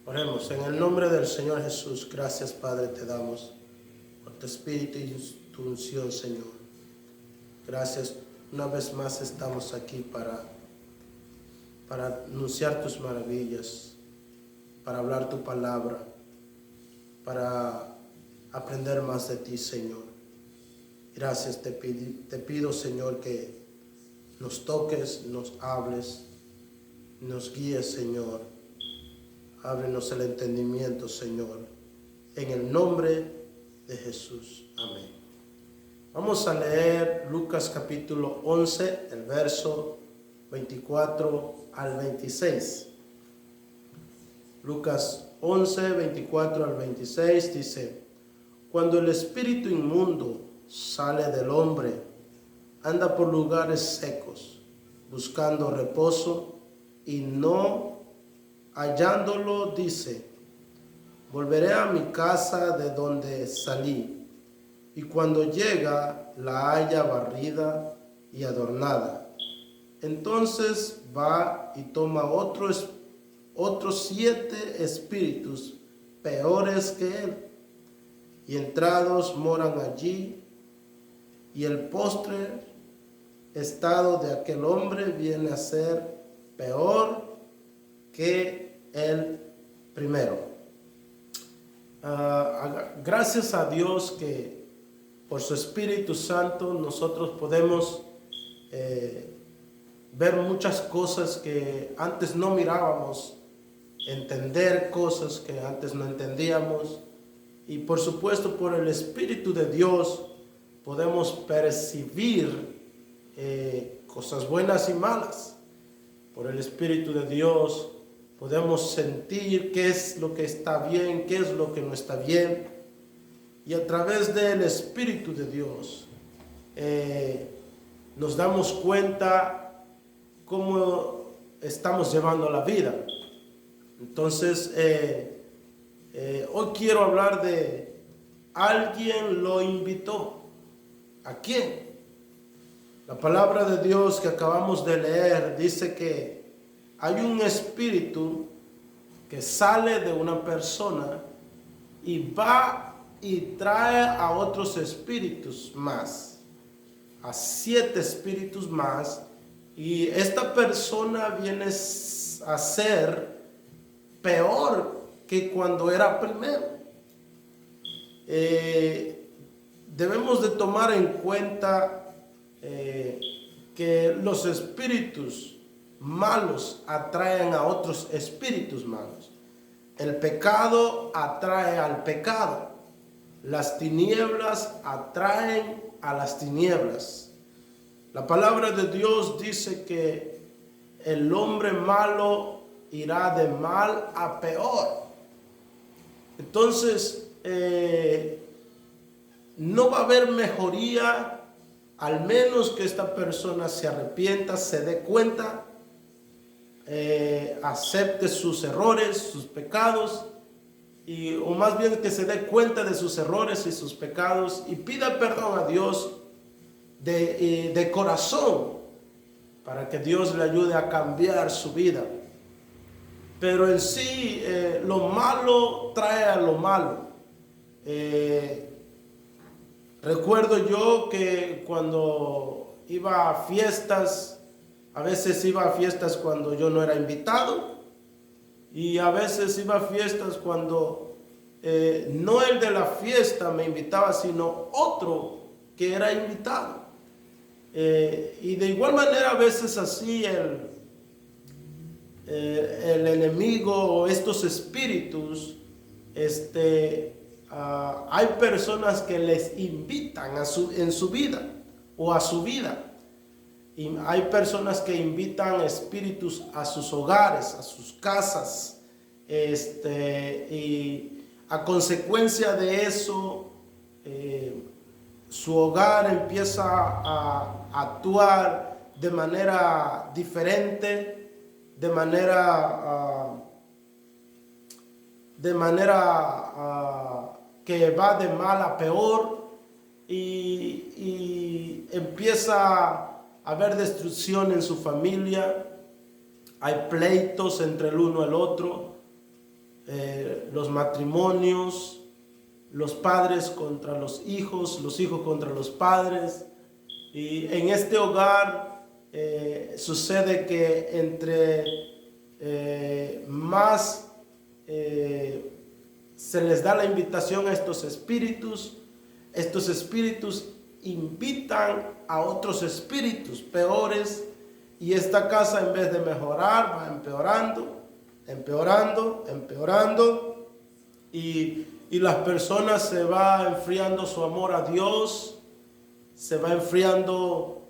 Oremos, en el nombre del Señor Jesús, gracias Padre te damos por tu Espíritu y tu unción, Señor. Gracias, una vez más estamos aquí para anunciar tus maravillas, para hablar tu palabra, para aprender más de ti, Señor. Gracias, te pido, Señor, que nos toques, nos hables, nos guíes, Señor. Ábrenos el entendimiento, Señor, en el nombre de Jesús. Amén. Vamos a leer Lucas capítulo 11, el verso 24 al 26. Lucas 11, 24 al 26 dice: Cuando el espíritu inmundo sale del hombre, anda por lugares secos, buscando reposo, y no hallándolo, dice: volveré a mi casa de donde salí. Y cuando llega, la halla barrida y adornada. Entonces va y toma otros 7 espíritus peores que él, y entrados moran allí, y el postrer estado de aquel hombre viene a ser peor que el primero. Gracias a Dios que por su Espíritu Santo nosotros podemos ver muchas cosas que antes no mirábamos, entender cosas que antes no entendíamos, y por supuesto por el Espíritu de Dios podemos percibir cosas buenas y malas. Por el Espíritu de Dios podemos sentir qué es lo que está bien, qué es lo que no está bien. Y a través del Espíritu de Dios nos damos cuenta cómo estamos llevando la vida. Entonces, hoy quiero hablar de alguien lo invitó. ¿A quién? La palabra de Dios que acabamos de leer dice que hay un espíritu que sale de una persona y va y trae a otros espíritus más, a 7 espíritus más, y esta persona viene a ser peor que cuando era primero. Debemos de tomar en cuenta que los espíritus malos atraen a otros espíritus malos. El pecado atrae al pecado. Las tinieblas atraen a las tinieblas. La palabra de Dios dice que el hombre malo irá de mal a peor. Entonces, no va a haber mejoría al menos que esta persona se arrepienta, se dé cuenta, acepte sus errores, sus pecados, o más bien que se dé cuenta de sus errores y sus pecados y pida perdón a Dios de corazón, para que Dios le ayude a cambiar su vida. Pero en sí, lo malo trae a lo malo. Recuerdo yo que cuando iba a fiestas, a veces iba a fiestas cuando yo no era invitado, y a veces iba a fiestas cuando no el de la fiesta me invitaba, sino otro que era invitado. Y de igual manera a veces así el enemigo o estos espíritus, hay personas que les invitan en su vida o a su vida. Y hay personas que invitan espíritus a sus hogares, a sus casas, y a consecuencia de eso, su hogar empieza a actuar de manera diferente, de manera que va de mal a peor, y empieza a haber destrucción en su familia. Hay pleitos entre el uno y el otro, los matrimonios, los padres contra los hijos contra los padres. Y en este hogar sucede que entre más se les da la invitación a estos espíritus invitan a otros espíritus peores, y esta casa, en vez de mejorar, va empeorando, y las personas se va enfriando su amor a Dios, se va enfriando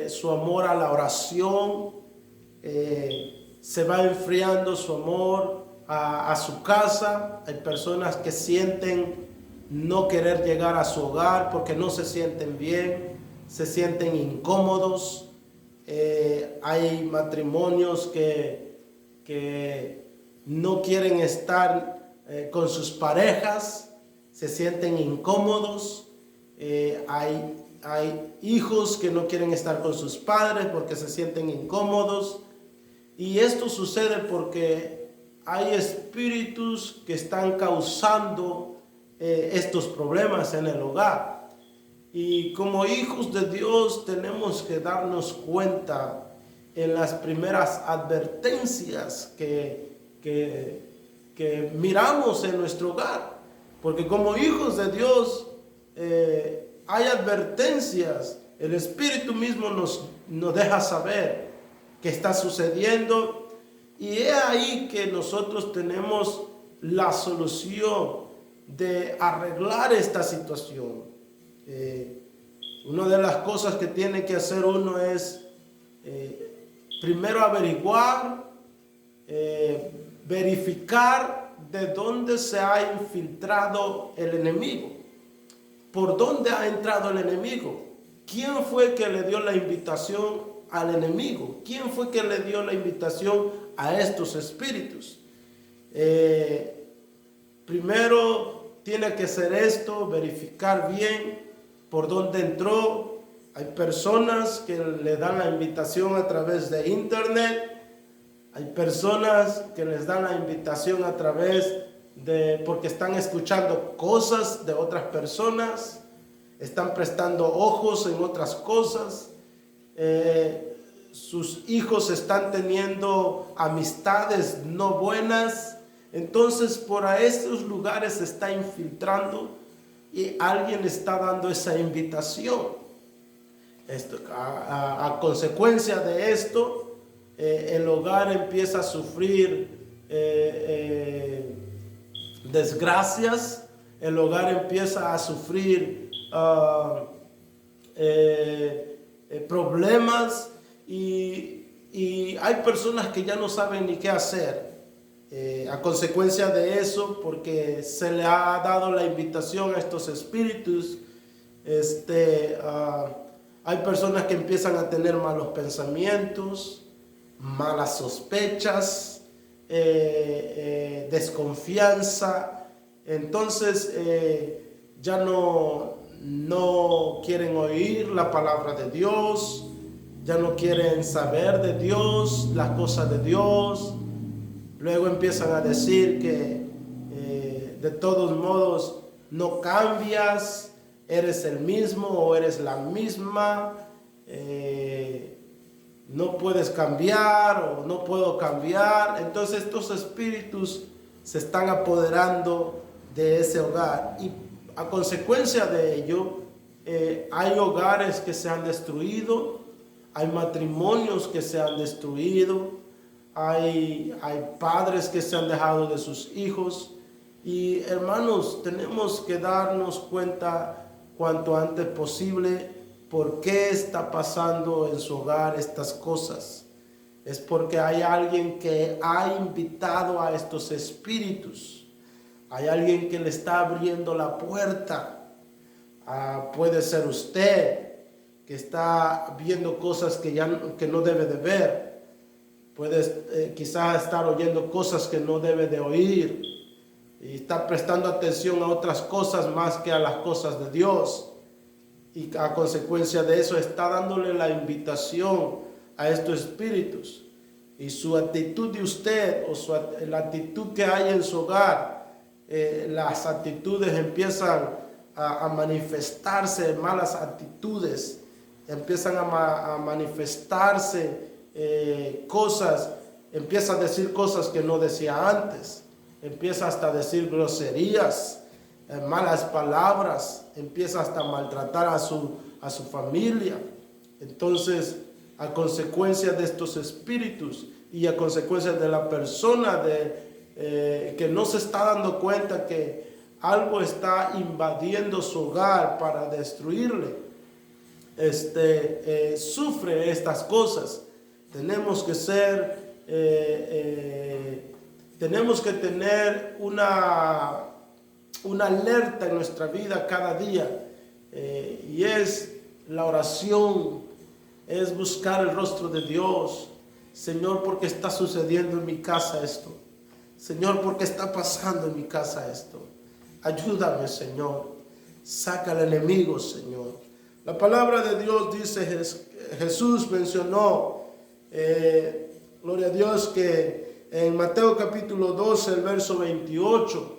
su amor a la oración, se va enfriando su amor a su casa. Hay personas que sienten no querer llegar a su hogar porque no se sienten bien, se sienten incómodos. Hay matrimonios que no quieren estar con sus parejas, se sienten incómodos. Hay hijos que no quieren estar con sus padres porque se sienten incómodos. Y esto sucede porque hay espíritus que están causando estos problemas en el hogar. Y como hijos de Dios tenemos que darnos cuenta en las primeras advertencias que miramos en nuestro hogar. Porque como hijos de Dios hay advertencias. El Espíritu mismo nos deja saber qué está sucediendo. Y es ahí que nosotros tenemos la solución de arreglar esta situación. Una de las cosas que tiene que hacer uno es primero averiguar, verificar de dónde se ha infiltrado el enemigo, por dónde ha entrado el enemigo, quién fue que le dio la invitación al enemigo, quién fue que le dio la invitación a estos espíritus. Primero tiene que ser esto, verificar bien por dónde entró. Hay personas que le dan la invitación a través de internet. Hay personas que les dan la invitación a través de, porque están escuchando cosas de otras personas, están prestando ojos en otras cosas. Sus hijos están teniendo amistades no buenas. Entonces por a estos lugares se está infiltrando y alguien está dando esa invitación. A consecuencia de esto, el hogar empieza a sufrir desgracias, el hogar empieza a sufrir problemas, y hay personas que ya no saben ni qué hacer. A consecuencia de eso, porque se le ha dado la invitación a estos espíritus, hay personas que empiezan a tener malos pensamientos, malas sospechas, desconfianza. Entonces ya no quieren oír la palabra de Dios, ya no quieren saber de Dios, las cosas de Dios. Luego empiezan a decir que de todos modos no cambias, eres el mismo o eres la misma, no puedes cambiar o no puedo cambiar. Entonces estos espíritus se están apoderando de ese hogar, y a consecuencia de ello hay hogares que se han destruido, hay matrimonios que se han destruido, hay padres que se han dejado de sus hijos. Y hermanos, tenemos que darnos cuenta cuanto antes posible por qué está pasando en su hogar estas cosas. Es porque hay alguien que ha invitado a estos espíritus. Hay alguien que le está abriendo la puerta. Puede ser usted que está viendo cosas que no debe de ver. Puede quizás estar oyendo cosas que no debe de oír, y está prestando atención a otras cosas más que a las cosas de Dios, y a consecuencia de eso está dándole la invitación a estos espíritus. y su actitud de usted la actitud que hay en su hogar, las actitudes empiezan a manifestarse, malas actitudes, empiezan a manifestarse cosas, empieza a decir cosas que no decía antes, empieza hasta a decir groserías, malas palabras, empieza hasta a maltratar a su familia. Entonces, a consecuencia de estos espíritus y a consecuencia de la persona que no se está dando cuenta que algo está invadiendo su hogar para destruirle, sufre estas cosas. Tenemos que tener una alerta en nuestra vida cada día, y es la oración, es buscar el rostro de Dios. Señor, ¿por qué está sucediendo en mi casa esto? Señor, ¿por qué está pasando en mi casa esto? Ayúdame, Señor. Saca al enemigo, Señor. La palabra de Dios dice, Jesús mencionó, gloria a Dios, que en Mateo capítulo 12, el verso 28,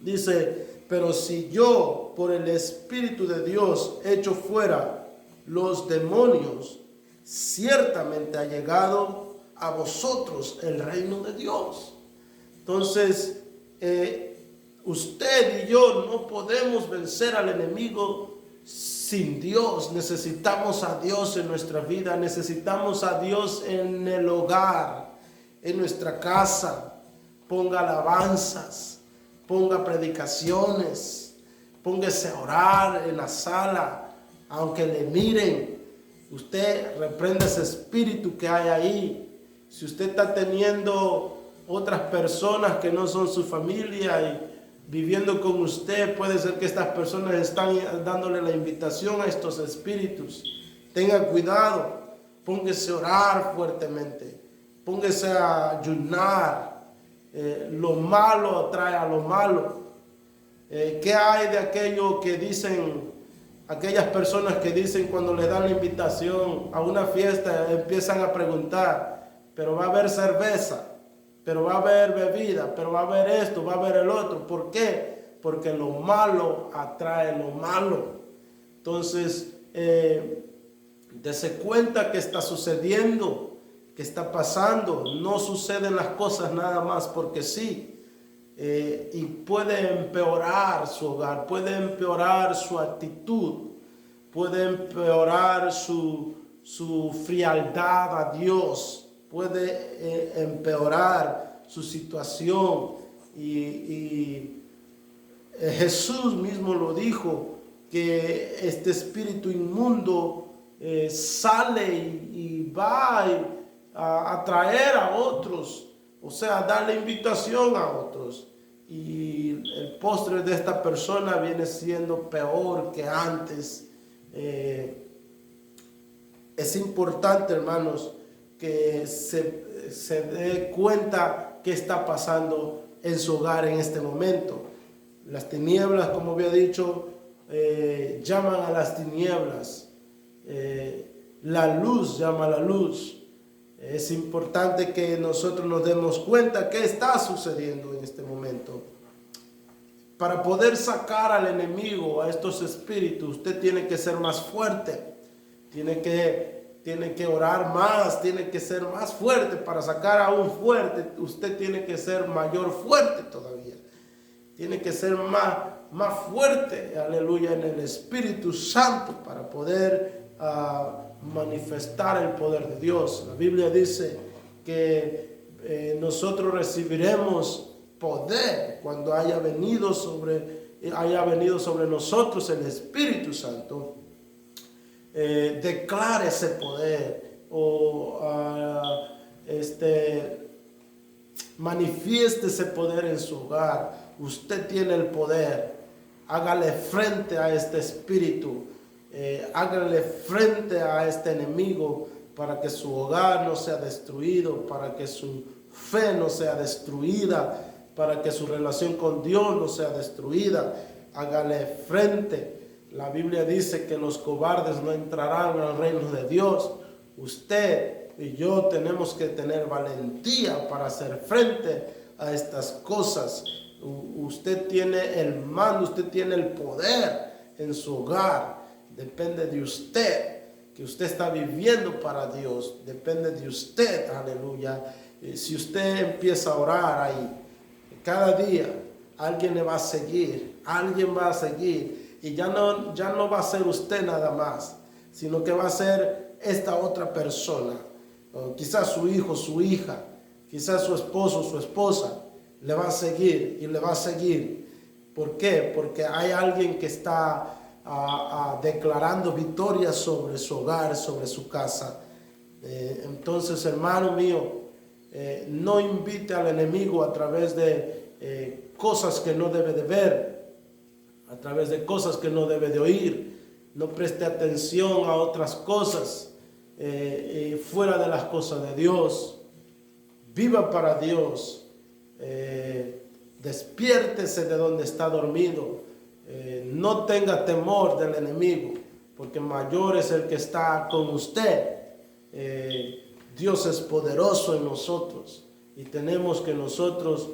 dice: pero si yo por el Espíritu de Dios echo fuera los demonios, ciertamente ha llegado a vosotros el reino de Dios. Entonces, usted y yo no podemos vencer al enemigo sin Dios. Necesitamos a Dios en nuestra vida, necesitamos a Dios en el hogar, en nuestra casa. Ponga alabanzas, ponga predicaciones, póngase a orar en la sala, aunque le miren. Usted reprende ese espíritu que hay ahí. Si usted está teniendo otras personas que no son su familia y viviendo con usted, puede ser que estas personas están dándole la invitación a estos espíritus. Tenga cuidado, póngase a orar fuertemente, póngase a ayunar. Lo malo atrae a lo malo. ¿Qué hay de aquello que dicen, aquellas personas que dicen cuando le dan la invitación a una fiesta, empiezan a preguntar, pero va a haber cerveza, pero va a haber bebida, pero va a haber esto, va a haber el otro? ¿Por qué? Porque lo malo atrae lo malo. Entonces, dese cuenta que está sucediendo, que está pasando. No suceden las cosas nada más porque sí. Y puede empeorar su hogar, puede empeorar su actitud, puede empeorar su frialdad a Dios, puede empeorar su situación. Y Jesús mismo lo dijo, que este espíritu inmundo sale y va a atraer a otros, o sea, darle invitación a otros. Y el postre de esta persona viene siendo peor que antes. Es importante, hermanos, que se dé cuenta qué está pasando en su hogar en este momento. Las tinieblas, como había dicho, llaman a las tinieblas. La luz llama a la luz. Es importante que nosotros nos demos cuenta qué está sucediendo en este momento. Para poder sacar al enemigo, a estos espíritus, usted tiene que ser más fuerte. Tiene que orar más, tiene que ser más fuerte. Para sacar a un fuerte, usted tiene que ser mayor fuerte todavía. Tiene que ser más fuerte, aleluya, en el Espíritu Santo para poder manifestar el poder de Dios. La Biblia dice que nosotros recibiremos poder cuando haya venido sobre nosotros el Espíritu Santo. Declare ese poder o manifieste ese poder en su hogar. Usted tiene el poder. Hágale frente a este espíritu. Hágale frente a este enemigo para que su hogar no sea destruido, para que su fe no sea destruida, para que su relación con Dios no sea destruida. Hágale frente. La Biblia dice que los cobardes no entrarán al reino de Dios. Usted y yo tenemos que tener valentía para hacer frente a estas cosas. Usted tiene el mando, usted tiene el poder en su hogar. Depende de usted, que usted está viviendo para Dios. Depende de usted, aleluya. Si usted empieza a orar ahí, cada día alguien le va a seguir, alguien va a seguir. Y ya no va a ser usted nada más, sino que va a ser esta otra persona. O quizás su hijo, su hija, quizás su esposo, su esposa, le va a seguir y le va a seguir. ¿Por qué? Porque hay alguien que está declarando victoria sobre su hogar, sobre su casa. Entonces, hermano mío, no invite al enemigo a través de cosas que no debe de ver, a través de cosas que no debe de oír. No preste atención a otras cosas fuera de las cosas de Dios. Viva para Dios. Despiértese de donde está dormido. No tenga temor del enemigo, porque mayor es el que está con usted. Dios es poderoso en nosotros y tenemos que nosotros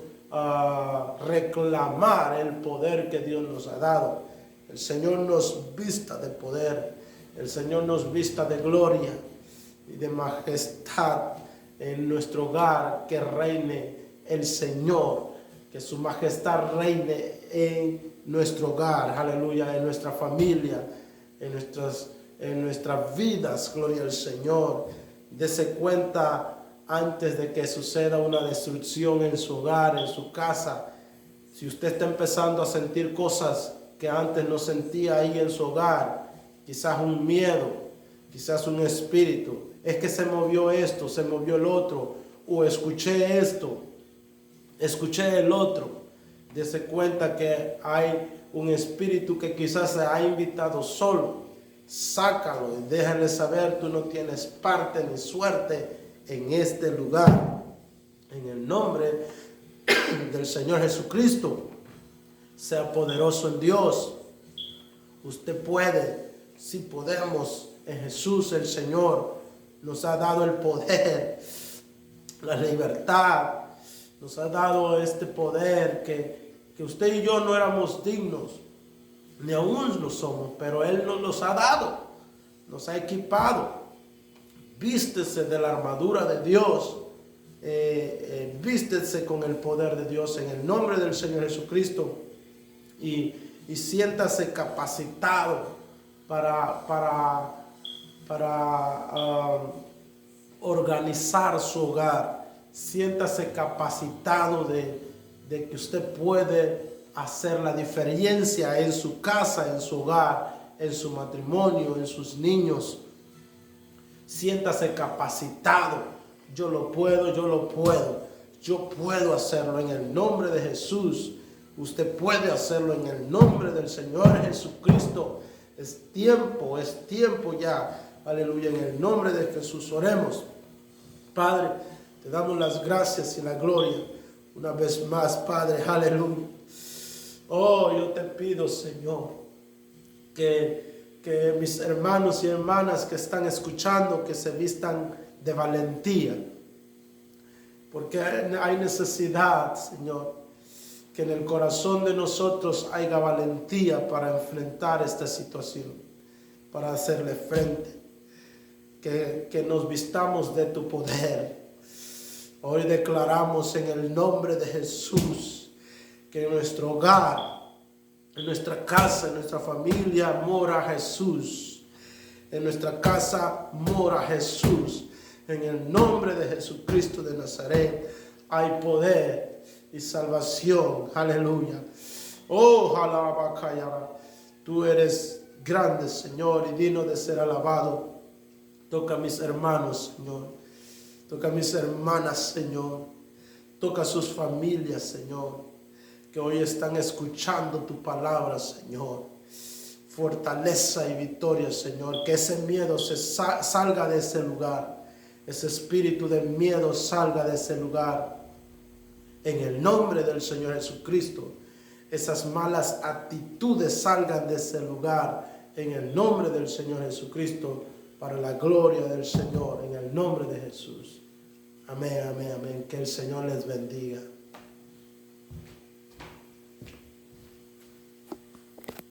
reclamar el poder que Dios nos ha dado. El Señor nos vista de poder, el Señor nos vista de gloria y de majestad en nuestro hogar. Que reine el Señor, que su majestad reine en nuestro hogar, aleluya, en nuestra familia, en nuestras vidas, gloria al Señor. Dese cuenta antes de que suceda una destrucción en su hogar, en su casa. Si usted está empezando a sentir cosas que antes no sentía ahí en su hogar, quizás un miedo, quizás un espíritu, es que se movió esto, se movió el otro, o escuché esto, escuché el otro. Dese cuenta que hay un espíritu que quizás se ha invitado solo. Sácalo y déjale saber: tú no tienes parte ni suerte en este lugar. En el nombre del Señor Jesucristo, sea poderoso en Dios. Usted puede, si podemos, en Jesús el Señor nos ha dado el poder, la libertad, nos ha dado este poder que usted y yo no éramos dignos, ni aún lo somos, pero Él nos los ha dado, nos ha equipado. Vístese de la armadura de Dios, vístese con el poder de Dios en el nombre del Señor Jesucristo y siéntase capacitado para organizar su hogar. Siéntase capacitado de que usted puede hacer la diferencia en su casa, en su hogar, en su matrimonio, en sus niños. Siéntase capacitado. Yo lo puedo, yo lo puedo. Yo puedo hacerlo en el nombre de Jesús. Usted puede hacerlo en el nombre del Señor Jesucristo. Es tiempo ya. Aleluya, en el nombre de Jesús oremos. Padre, te damos las gracias y la gloria una vez más, Padre. Aleluya. Oh, yo te pido, Señor, que mis hermanos y hermanas que están escuchando, que se vistan de valentía. Porque hay necesidad, Señor, que en el corazón de nosotros haya valentía para enfrentar esta situación, para hacerle frente. Que nos vistamos de tu poder. Hoy declaramos en el nombre de Jesús que en nuestro hogar, en nuestra casa, en nuestra familia mora Jesús. En nuestra casa mora Jesús. En el nombre de Jesucristo de Nazaret hay poder y salvación. Aleluya. Oh, alabacayara. Tú eres grande, Señor, y digno de ser alabado. Toca a mis hermanos, Señor. Toca a mis hermanas, Señor. Toca a sus familias, Señor, que hoy están escuchando tu palabra, Señor. Fortaleza y victoria, Señor. Que ese miedo salga de ese lugar. Ese espíritu de miedo salga de ese lugar. En el nombre del Señor Jesucristo. Esas malas actitudes salgan de ese lugar. En el nombre del Señor Jesucristo. para la gloria del Señor, en el nombre de Jesús. Amén, amén, amén. Que el Señor les bendiga.